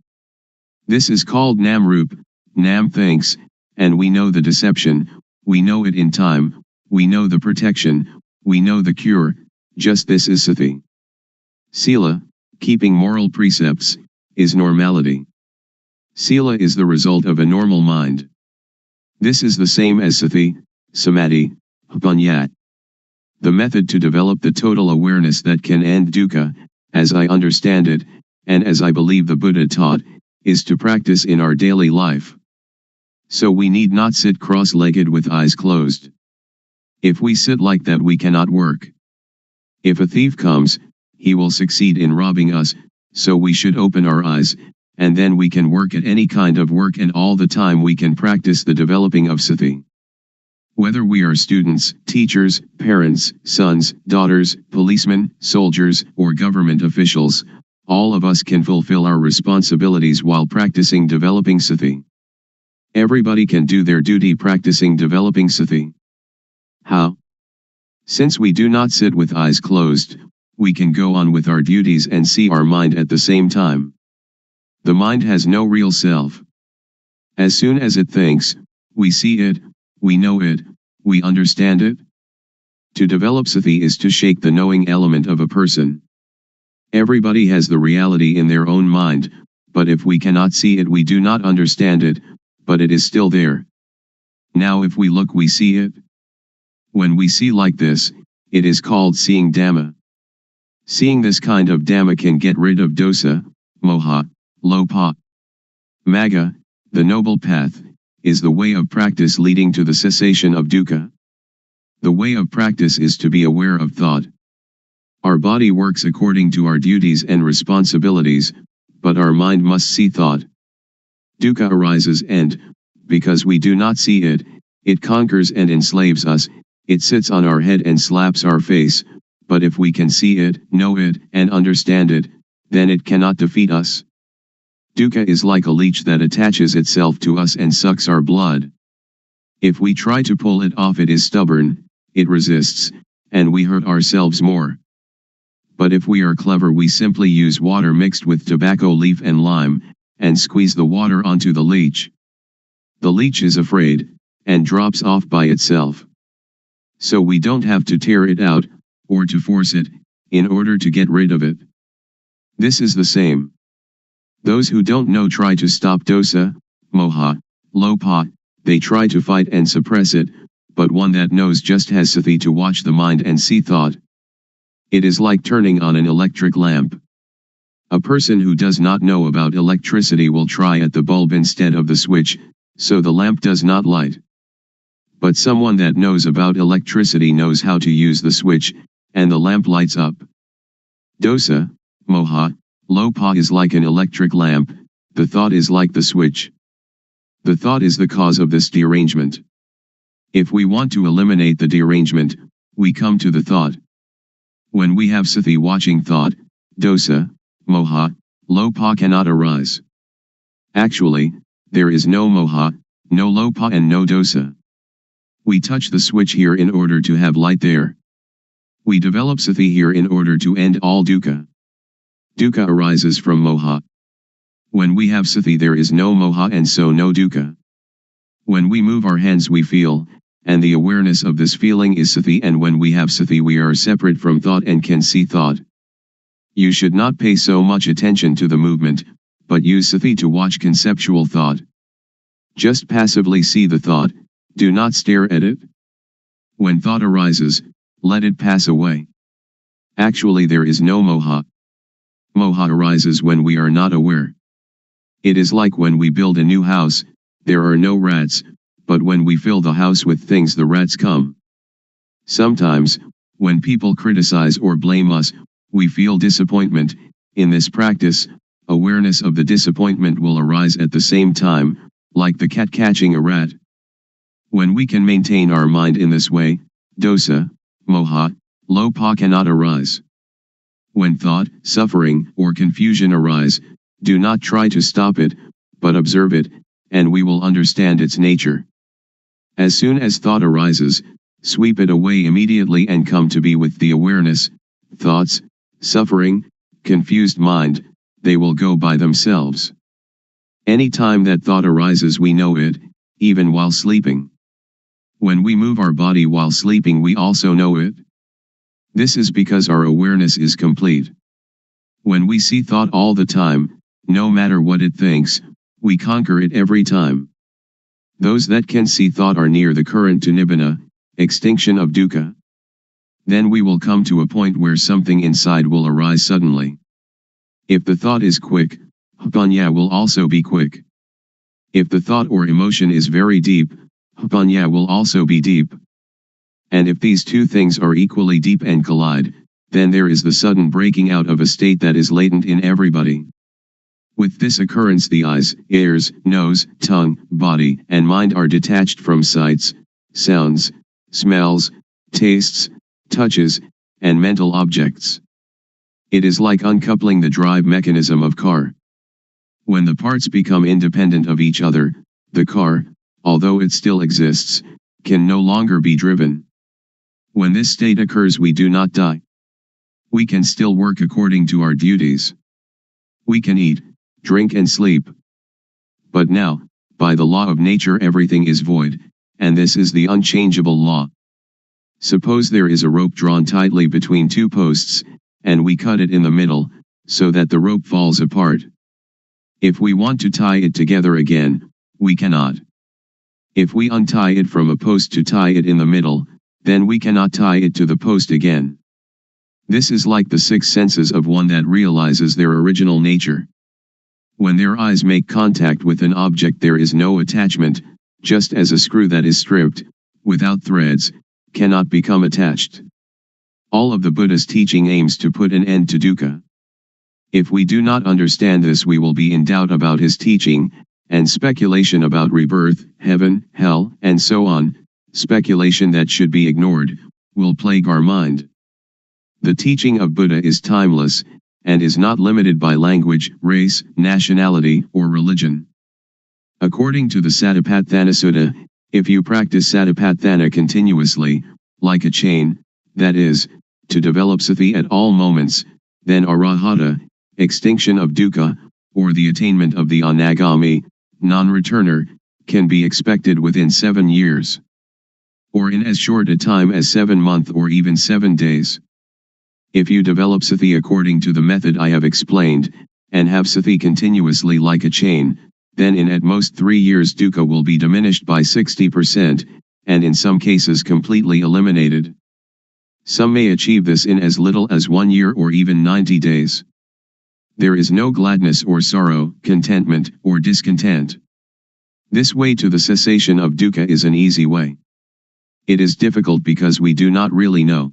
This is called namrup. Nam thinks, and we know the deception, we know it in time, we know the protection, we know the cure. Just this is sati. Sila, keeping moral precepts, is normality. Sila is the result of a normal mind. This is the same as sati, samadhi, punya. The method to develop the total awareness that can end dukkha, as I understand it, and as I believe the Buddha taught, is to practice in our daily life. So we need not sit cross-legged with eyes closed. If we sit like that, we cannot work. If a thief comes, he will succeed in robbing us, so we should open our eyes, and then we can work at any kind of work, and all the time we can practice the developing of sati. Whether we are students, teachers, parents, sons, daughters, policemen, soldiers, or government officials, all of us can fulfill our responsibilities while practicing developing sati. Everybody can do their duty practicing developing sati. How? Since we do not sit with eyes closed, we can go on with our duties and see our mind at the same time. The mind has no real self. As soon as it thinks, we see it, we know it, we understand it. To develop sati is to shake the knowing element of a person. Everybody has the reality in their own mind, but if we cannot see it, we do not understand it, but it is still there. Now if we look, we see it. When we see like this, it is called seeing Dhamma. Seeing this kind of Dhamma can get rid of dosa, moha, lopa. Magga, the noble path, is the way of practice leading to the cessation of dukkha. The way of practice is to be aware of thought. Our body works according to our duties and responsibilities, but our mind must see thought. Dukkha arises and, because we do not see it, it conquers and enslaves us, it sits on our head and slaps our face, but if we can see it, know it, and understand it, then it cannot defeat us. Dukkha is like a leech that attaches itself to us and sucks our blood. If we try to pull it off, it is stubborn, it resists, and we hurt ourselves more. But if we are clever, we simply use water mixed with tobacco leaf and lime, and squeeze the water onto the leech. The leech is afraid, and drops off by itself. So we don't have to tear it out, or to force it, in order to get rid of it. This is the same. Those who don't know try to stop dosa, moha, lopa, they try to fight and suppress it, but one that knows just has sati to watch the mind and see thought. It is like turning on an electric lamp. A person who does not know about electricity will try at the bulb instead of the switch, so the lamp does not light. But someone that knows about electricity knows how to use the switch, and the lamp lights up. Dosa, moha, lopa is like an electric lamp, the thought is like the switch. The thought is the cause of this derangement. If we want to eliminate the derangement, we come to the thought. When we have sati watching thought, dosa, moha, lopa cannot arise. Actually, there is no moha, no lopa and no dosa. We touch the switch here in order to have light there. We develop sati here in order to end all dukkha. Dukkha arises from moha. When we have sati, there is no moha and so no dukkha. When we move our hands, we feel, and the awareness of this feeling is sati, and when we have sati, we are separate from thought and can see thought. You should not pay so much attention to the movement, but use sati to watch conceptual thought. Just passively see the thought, do not stare at it. When thought arises, let it pass away. Actually, there is no moha. Moha arises when we are not aware. It is like when we build a new house, there are no rats, but when we fill the house with things, the rats come. Sometimes, when people criticize or blame us, we feel disappointment. In this practice, awareness of the disappointment will arise at the same time, like the cat catching a rat. When we can maintain our mind in this way, dosa, moha, lopa cannot arise. When thought, suffering, or confusion arise, do not try to stop it, but observe it, and we will understand its nature. As soon as thought arises, sweep it away immediately and come to be with the awareness. Thoughts, suffering, confused mind, they will go by themselves. Any time that thought arises, we know it, even while sleeping. When we move our body while sleeping, we also know it. This is because our awareness is complete. When we see thought all the time, no matter what it thinks, we conquer it every time. Those that can see thought are near the current to nibbana, extinction of dukkha. Then we will come to a point where something inside will arise suddenly. If the thought is quick, panya will also be quick. If the thought or emotion is very deep, panya will also be deep. And if these two things are equally deep and collide, then there is the sudden breaking out of a state that is latent in everybody. With this occurrence, the eyes, ears, nose, tongue, body, and mind are detached from sights, sounds, smells, tastes, touches, and mental objects. It is like uncoupling the drive mechanism of car. When the parts become independent of each other, the car, although it still exists, can no longer be driven. When this state occurs, we do not die. We can still work according to our duties. We can eat, drink and sleep. But now, by the law of nature, everything is void, and this is the unchangeable law. Suppose there is a rope drawn tightly between two posts, and we cut it in the middle, so that the rope falls apart. If we want to tie it together again, we cannot. If we untie it from a post to tie it in the middle, then we cannot tie it to the post again. This is like the six senses of one that realizes their original nature. When their eyes make contact with an object, there is no attachment, just as a screw that is stripped, without threads, cannot become attached. All of the Buddha's teaching aims to put an end to dukkha. If we do not understand this, we will be in doubt about his teaching, and speculation about rebirth, heaven, hell, and so on, speculation that should be ignored, will plague our mind. The teaching of Buddha is timeless, and is not limited by language, race, nationality, or religion. According to the Satipatthana Sutta, if you practice Satipatthana continuously, like a chain, that is, to develop sati at all moments, then arahata, extinction of dukkha, or the attainment of the anagami, non-returner, can be expected within 7 years. Or in as short a time as 7 months or even 7 days. If you develop sati according to the method I have explained, and have sati continuously like a chain, then in at most 3 years dukkha will be diminished by 60%, and in some cases completely eliminated. Some may achieve this in as little as 1 year or even 90 days. There is no gladness or sorrow, contentment or discontent. This way to the cessation of dukkha is an easy way. It is difficult because we do not really know.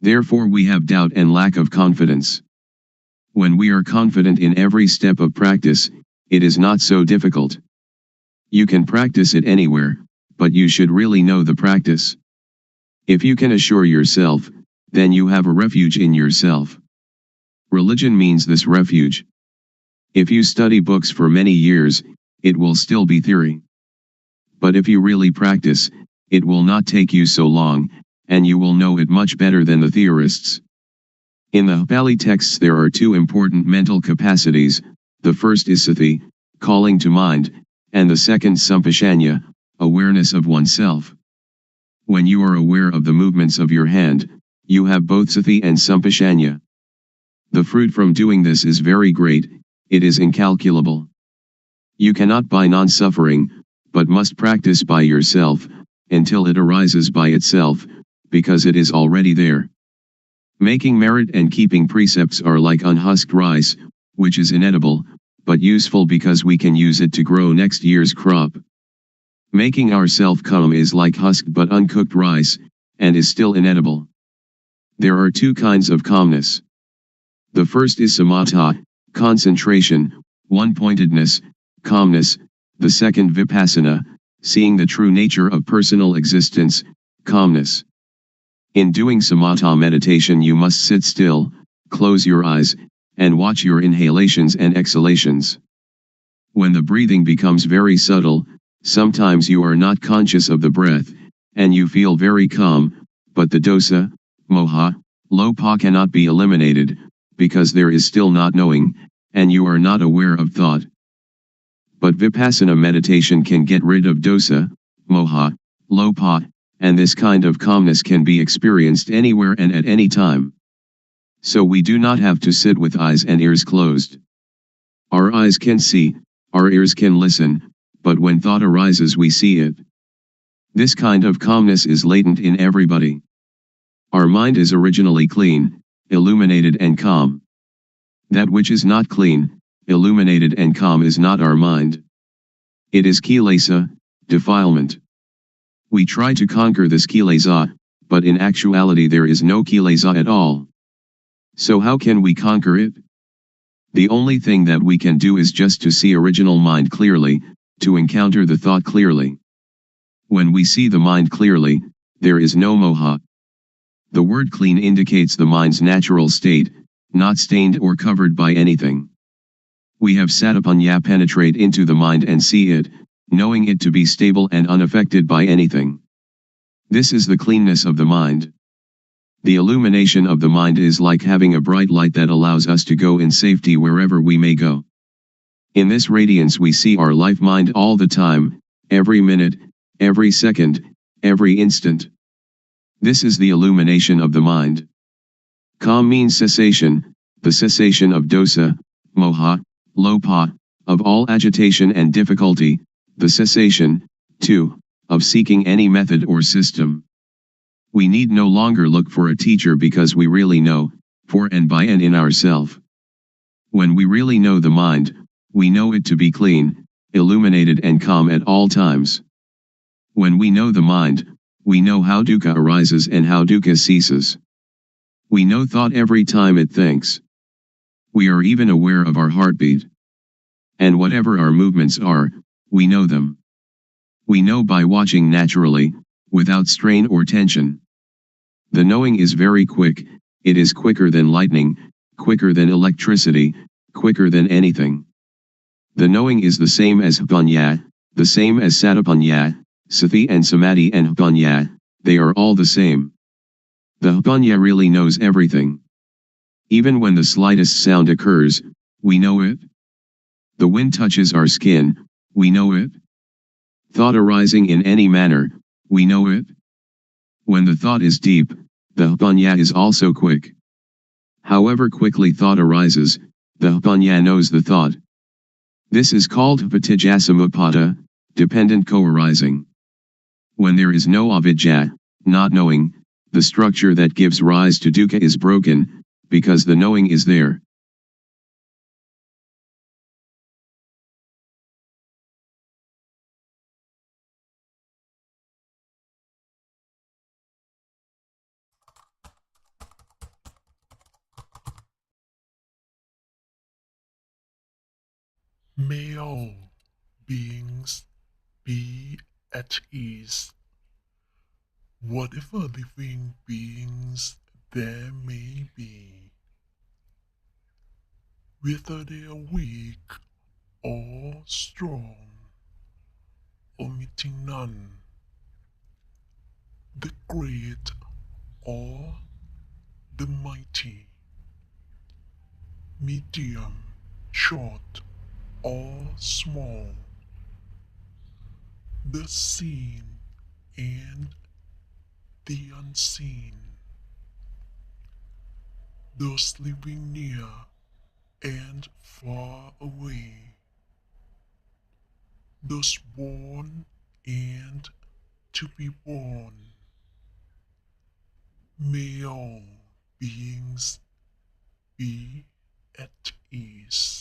Therefore we have doubt and lack of confidence. When we are confident in every step of practice, it is not so difficult. You can practice it anywhere, but you should really know the practice. If you can assure yourself, then you have a refuge in yourself. Religion means this refuge. If you study books for many years, it will still be theory. But if you really practice, it will not take you so long, and you will know it much better than the theorists. In the Pali texts there are two important mental capacities, the first is sati, calling to mind, and the second sampashanya, awareness of oneself. When you are aware of the movements of your hand, you have both sati and sampashanya. The fruit from doing this is very great, it is incalculable. You cannot buy non-suffering, but must practice by yourself, until it arises by itself, because it is already there. Making merit and keeping precepts are like unhusked rice, which is inedible, but useful because we can use it to grow next year's crop. Making ourself calm is like husked but uncooked rice, and is still inedible. There are two kinds of calmness. The first is samatha, concentration, one-pointedness, calmness, the second vipassana, seeing the true nature of personal existence, calmness. In doing samatha meditation you must sit still, close your eyes, and watch your inhalations and exhalations. When the breathing becomes very subtle, sometimes you are not conscious of the breath, and you feel very calm, but the dosa, moha, lopa cannot be eliminated, because there is still not knowing, and you are not aware of thought. But vipassana meditation can get rid of dosa, moha, lopa, and this kind of calmness can be experienced anywhere and at any time. So we do not have to sit with eyes and ears closed. Our eyes can see, our ears can listen, but when thought arises we see it. This kind of calmness is latent in everybody. Our mind is originally clean, illuminated and calm. That which is not clean, illuminated and calm is not our mind. It is kilesa, defilement. We try to conquer this kilesa, but in actuality there is no kilesa at all. So how can we conquer it? The only thing that we can do is just to see original mind clearly, to encounter the thought clearly. When we see the mind clearly, there is no moha. The word clean indicates the mind's natural state, not stained or covered by anything. We have satipanya penetrate into the mind and see it, knowing it to be stable and unaffected by anything. This is the cleanness of the mind. The illumination of the mind is like having a bright light that allows us to go in safety wherever we may go. In this radiance we see our life mind all the time, every minute, every second, every instant. This is the illumination of the mind. Calm means cessation, the cessation of dosa, moha, lopa, of all agitation and difficulty, the cessation, too, of seeking any method or system. We need no longer look for a teacher because we really know, for and by and in ourself. When we really know the mind, we know it to be clean, illuminated and calm at all times. When we know the mind, we know how dukkha arises and how dukkha ceases. We know thought every time it thinks. We are even aware of our heartbeat. And whatever our movements are, we know them. We know by watching naturally, without strain or tension. The knowing is very quick, it is quicker than lightning, quicker than electricity, quicker than anything. The knowing is the same as panya, the same as satipanya, sati and samadhi and panya, they are all the same. The panya really knows everything. Even when the slightest sound occurs, we know it. The wind touches our skin, we know it. Thought arising in any manner, we know it. When the thought is deep, the panya is also quick. However quickly thought arises, the panya knows the thought. This is called patijjasamuppada, dependent co-arising. When there is no avidya, not knowing, the structure that gives rise to dukkha is broken, because the knowing is there. May all beings be at ease. Whatever living beings there may be, whether they are weak or strong, omitting none, the great or the mighty, medium, short or small, the seen and the unseen, those living near and far away, those born and to be born. May all beings be at ease.